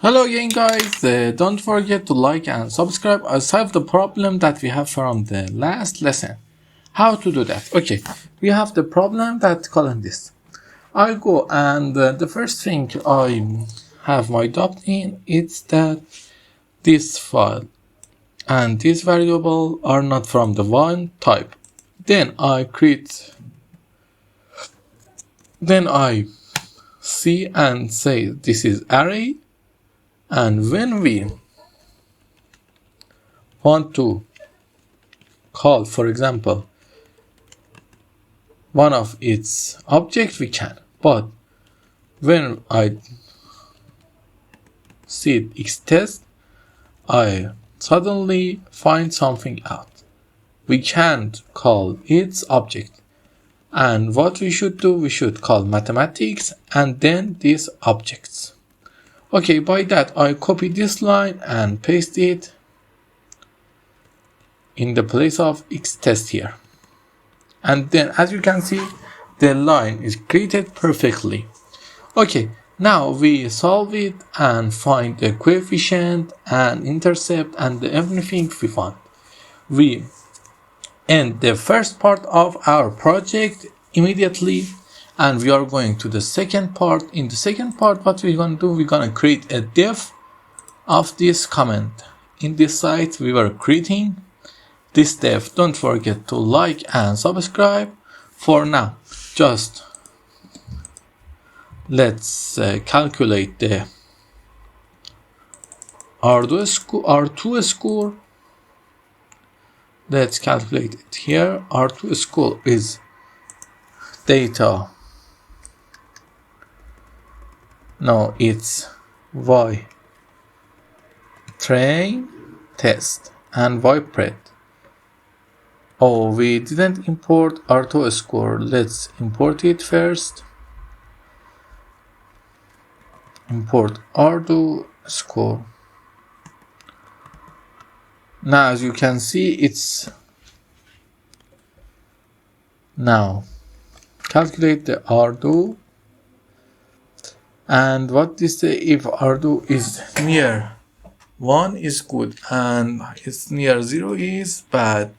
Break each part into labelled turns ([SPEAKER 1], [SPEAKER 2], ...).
[SPEAKER 1] Hello again guys, don't forget to like and subscribe. I solved the problem that we have from the last lesson. How to do that? Okay, we have the problem that column this. I go and the first thing I have my doubt in is that this file and this variable are not from the one type. Then I see and say this is array. And when we want to call, for example, one of its objects, we can. But when I see xtest, I suddenly find something out. We can't call its object. And what we should do, we should call mathematics and then these objects. Okay, by that I copy this line and paste it in the place of xtest here. And then as you can see, the line is created perfectly. Okay, now we solve it and find the coefficient and intercept and everything we want. We end the first part of our project immediately. And we are going to the second part. In the second part, what we're going to do, we're going to create a def of this comment. In this site, we were creating this def. Don't forget to like and subscribe. For now, just let's calculate the R2 score. Let's calculate it here. R2 score is data. No, it's y train test and y pred. Oh, we didn't import R2 score. Let's import it first. Import R2 score. Now, as you can see, it's now calculate the R2. And what this say, if R2 is near 1 is good and it's near 0 is bad.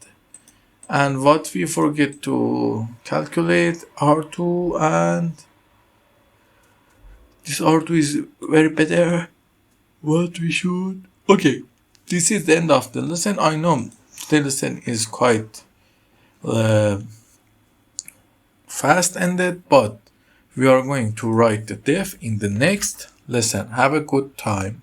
[SPEAKER 1] And what we forget to calculate R2, and this R2 is very better. What we should, okay, this is the end of the lesson. I know the lesson is quite fast ended, but we are going to write the def in the next lesson. Have a good time.